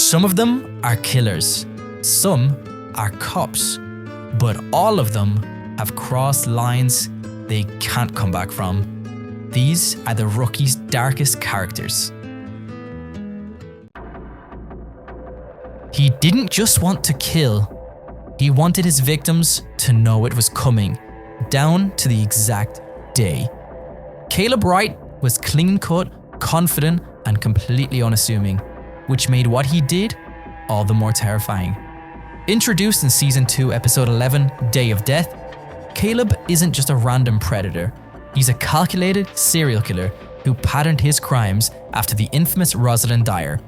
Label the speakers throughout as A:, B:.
A: Some of them are killers, some are cops, but all of them have crossed lines they can't come back from. These are the rookie's darkest characters. He didn't just want to kill, he wanted his victims to know it was coming, down to the exact day. Caleb Wright was clean-cut, confident, and completely unassuming, which made what he did all the more terrifying. Introduced in Season 2, Episode 11, Day of Death, Caleb isn't just a random predator. He's a calculated serial killer who patterned his crimes after the infamous Rosalind Dyer.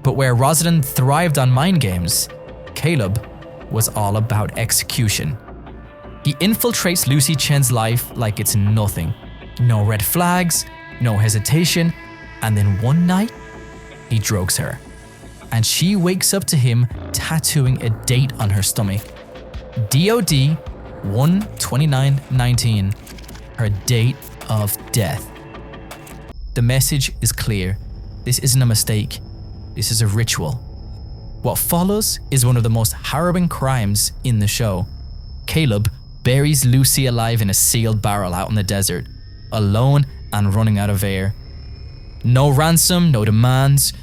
A: But where Rosalind thrived on mind games, Caleb was all about execution. He infiltrates Lucy Chen's life like it's nothing. No red flags, no hesitation, and then one night, he drugs her. And she wakes up to him tattooing a date on her stomach. DOD 1/29/19, her date of death. The message is clear. This isn't a mistake. This is a ritual. What follows is one of the most harrowing crimes in the show. Caleb buries Lucy alive in a sealed barrel out in the desert, alone and running out of air. No ransom, no demands,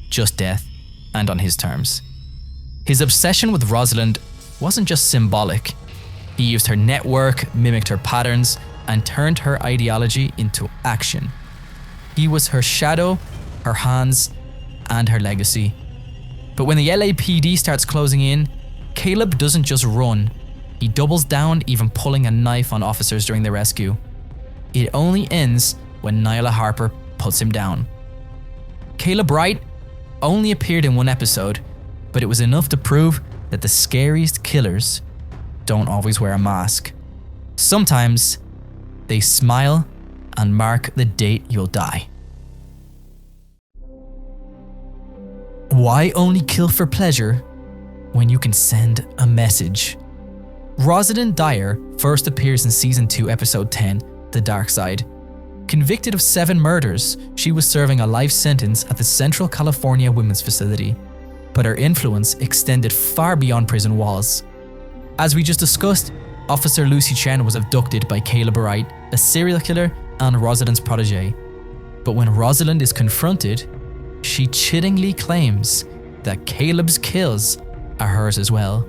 A: just death, and on his terms. His obsession with Rosalind wasn't just symbolic. He used her network, mimicked her patterns, and turned her ideology into action. He was her shadow, her hands, and her legacy. But when the LAPD starts closing in, Caleb doesn't just run. He doubles down, even pulling a knife on officers during the rescue. It only ends when Nyla Harper puts him down. Caleb Wright only appeared in one episode, but it was enough to prove that the scariest killers don't always wear a mask. Sometimes they smile and mark the date you'll die. Why only kill for pleasure when you can send a message? Rosalind Dyer first appears in Season 2, Episode 10, The Dark Side. Convicted of 7 murders, she was serving a life sentence at the Central California Women's Facility, but her influence extended far beyond prison walls. As we just discussed, Officer Lucy Chen was abducted by Caleb Wright, a serial killer and Rosalind's protege. But when Rosalind is confronted, she chillingly claims that Caleb's kills are hers as well.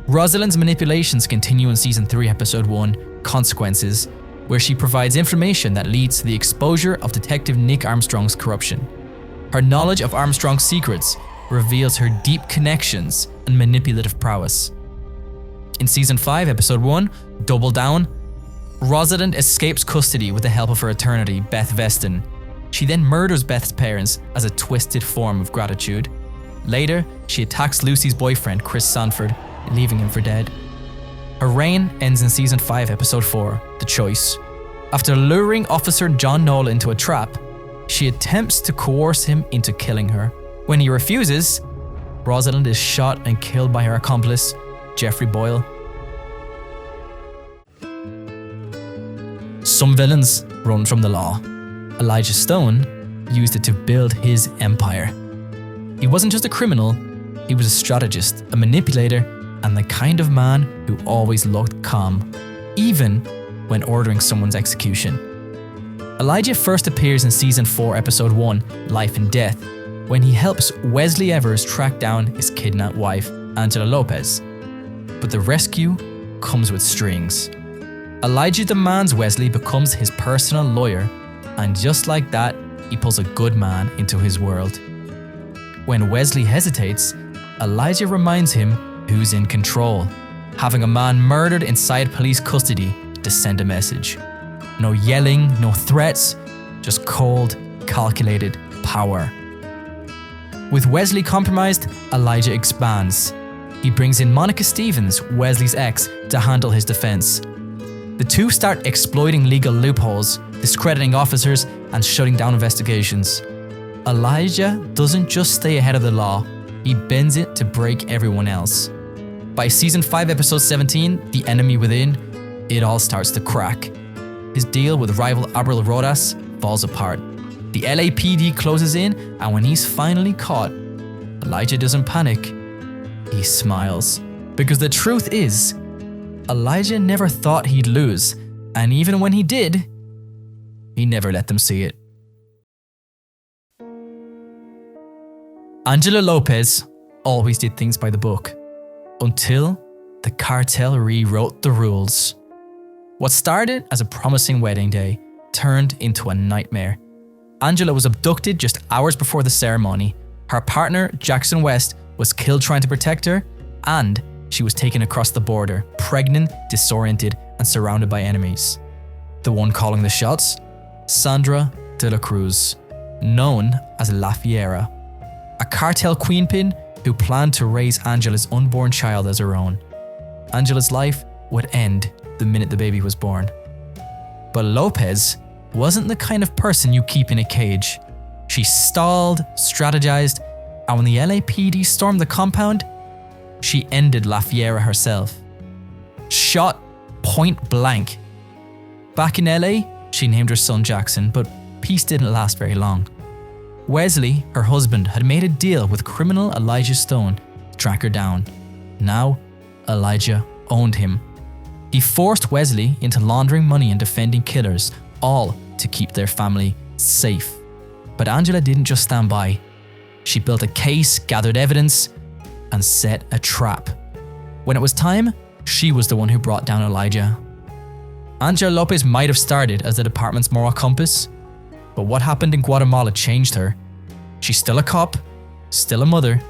A: Rosalind's manipulations continue in Season 3, Episode 1, Consequences, where she provides information that leads to the exposure of Detective Nick Armstrong's corruption. Her knowledge of Armstrong's secrets reveals her deep connections and manipulative prowess. In Season 5, Episode 1, Double Down, Rosalind escapes custody with the help of her attorney, Beth Veston. She then murders Beth's parents as a twisted form of gratitude. Later, she attacks Lucy's boyfriend, Chris Sanford, leaving him for dead. Her reign ends in Season 5, Episode 4, The Choice. After luring Officer John Knoll into a trap, she attempts to coerce him into killing her. When he refuses, Rosalind is shot and killed by her accomplice, Jeffrey Boyle. Some villains run from the law. Elijah Stone used it to build his empire. He wasn't just a criminal, he was a strategist, a manipulator, and the kind of man who always looked calm, even when ordering someone's execution. Elijah first appears in Season 4, Episode 1, Life and Death, when he helps Wesley Evers track down his kidnapped wife, Angela Lopez. But the rescue comes with strings. Elijah demands Wesley becomes his personal lawyer, and just like that, he pulls a good man into his world. When Wesley hesitates, Elijah reminds him who's in control, having a man murdered inside police custody to send a message. No yelling, no threats, just cold, calculated power. With Wesley compromised, Elijah expands. He brings in Monica Stevens, Wesley's ex, to handle his defense. The two start exploiting legal loopholes, discrediting officers, and shutting down investigations. Elijah doesn't just stay ahead of the law, he bends it to break everyone else. By Season 5, Episode 17, The Enemy Within, it all starts to crack. His deal with rival Abril Rodas falls apart. The LAPD closes in, and when he's finally caught, Elijah doesn't panic. He smiles. Because the truth is, Elijah never thought he'd lose, and even when he did, he never let them see it. Angela Lopez always did things by the book, until the cartel rewrote the rules. What started as a promising wedding day turned into a nightmare. Angela was abducted just hours before the ceremony. Her partner, Jackson West, was killed trying to protect her, and she was taken across the border, pregnant, disoriented, and surrounded by enemies. The one calling the shots? Sandra de la Cruz, known as La Fiera, a cartel queenpin who planned to raise Angela's unborn child as her own. Angela's life would end the minute the baby was born. But Lopez wasn't the kind of person you keep in a cage. She stalled, strategized, and when the LAPD stormed the compound, she ended La Fiera herself. Shot point blank. Back in LA, she named her son Jackson, but peace didn't last very long. Wesley, her husband, had made a deal with criminal Elijah Stone to track her down. Now, Elijah owned him. He forced Wesley into laundering money and defending killers, all to keep their family safe. But Angela didn't just stand by. She built a case, gathered evidence, and set a trap. When it was time, she was the one who brought down Elijah. Angela Lopez might have started as the department's moral compass, but what happened in Guatemala changed her. She's still a cop, still a mother,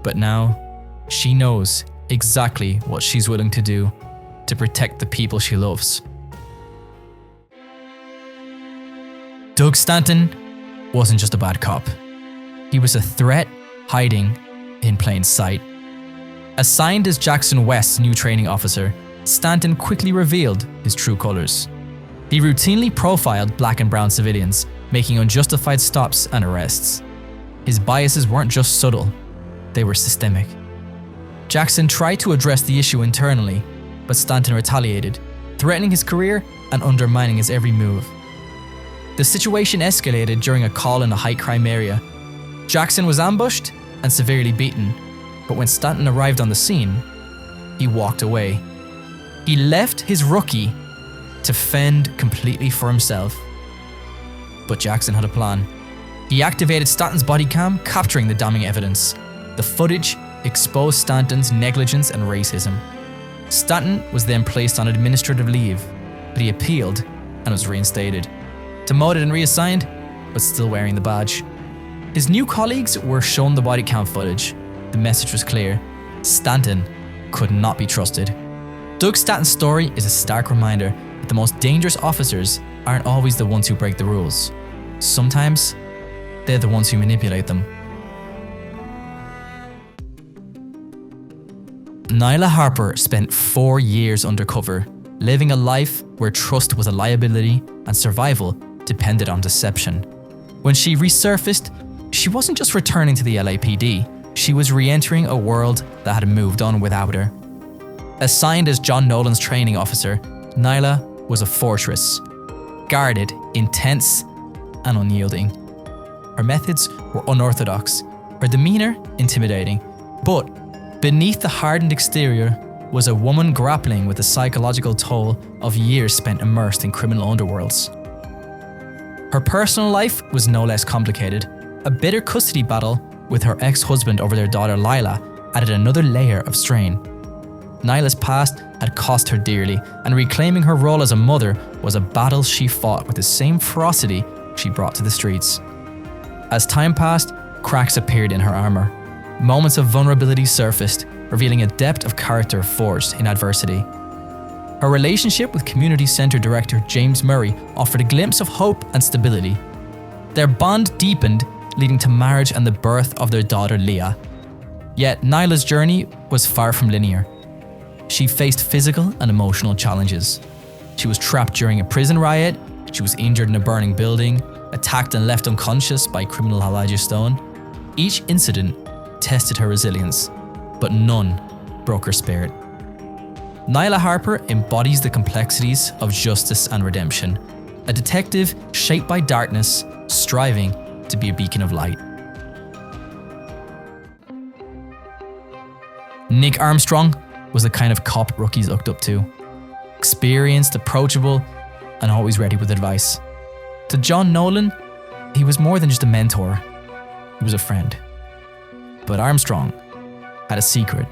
A: but now she knows exactly what she's willing to do to protect the people she loves. Doug Stanton wasn't just a bad cop. He was a threat hiding in plain sight. Assigned as Jackson West's new training officer, Stanton quickly revealed his true colors. He routinely profiled black and brown civilians, making unjustified stops and arrests. His biases weren't just subtle, they were systemic. Jackson tried to address the issue internally, but Stanton retaliated, threatening his career and undermining his every move. The situation escalated during a call in a high-crime area. Jackson was ambushed and severely beaten, but when Stanton arrived on the scene, he walked away. He left his rookie to fend completely for himself. But Jackson had a plan. He activated Stanton's body cam, capturing the damning evidence. The footage exposed Stanton's negligence and racism. Stanton was then placed on administrative leave, but he appealed and was reinstated. Demoted and reassigned, but still wearing the badge. His new colleagues were shown the body cam footage. The message was clear. Stanton could not be trusted. Doug Stanton's story is a stark reminder that the most dangerous officers aren't always the ones who break the rules. Sometimes, they're the ones who manipulate them. Nyla Harper spent 4 years undercover, living a life where trust was a liability and survival depended on deception. When she resurfaced, she wasn't just returning to the LAPD, she was re-entering a world that had moved on without her. Assigned as John Nolan's training officer, Nyla was a fortress, guarded, intense, and unyielding. Her methods were unorthodox, her demeanor intimidating, but beneath the hardened exterior was a woman grappling with the psychological toll of years spent immersed in criminal underworlds. Her personal life was no less complicated. A bitter custody battle with her ex-husband over their daughter Lila added another layer of strain. Nyla's past had cost her dearly, and reclaiming her role as a mother was a battle she fought with the same ferocity she brought to the streets. As time passed, cracks appeared in her armor. Moments of vulnerability surfaced, revealing a depth of character forged in adversity. Her relationship with Community Center Director James Murray offered a glimpse of hope and stability. Their bond deepened, leading to marriage and the birth of their daughter Leah. Yet Nyla's journey was far from linear. She faced physical and emotional challenges. She was trapped during a prison riot, she was injured in a burning building, attacked and left unconscious by criminal Elijah Stone. Each incident tested her resilience, but none broke her spirit. Nyla Harper embodies the complexities of justice and redemption, a detective shaped by darkness, striving to be a beacon of light. Nick Armstrong was the kind of cop rookies looked up to. Experienced, approachable, and always ready with advice. To John Nolan, he was more than just a mentor. He was a friend. But Armstrong had a secret.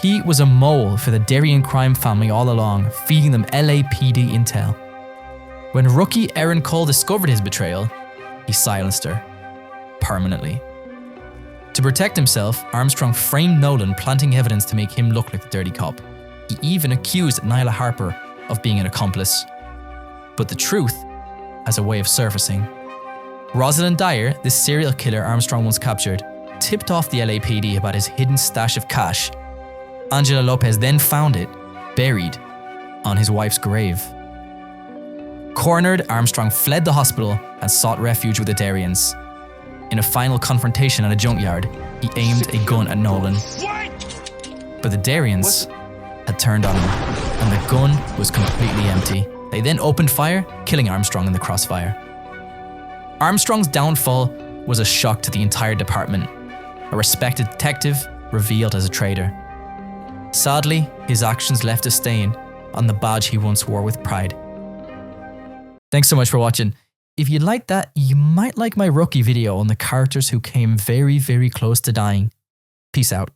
A: He was a mole for the Darien crime family all along, feeding them LAPD intel. When rookie Erin Cole discovered his betrayal, he silenced her. Permanently. To protect himself, Armstrong framed Nolan, planting evidence to make him look like the dirty cop. He even accused Nyla Harper of being an accomplice. But the truth has a way of surfacing. Rosalind Dyer, this serial killer Armstrong once captured, tipped off the LAPD about his hidden stash of cash. Angela Lopez then found it, buried, on his wife's grave. Cornered, Armstrong fled the hospital and sought refuge with the Darians. In a final confrontation at a junkyard, he aimed a gun at Nolan. But the Darians had turned on him, and the gun was completely empty. They then opened fire, killing Armstrong in the crossfire. Armstrong's downfall was a shock to the entire department. A respected detective revealed as a traitor. Sadly, his actions left a stain on the badge he once wore with pride. Thanks so much for watching. If you liked that, you might like my rookie video on the characters who came very, very close to dying. Peace out.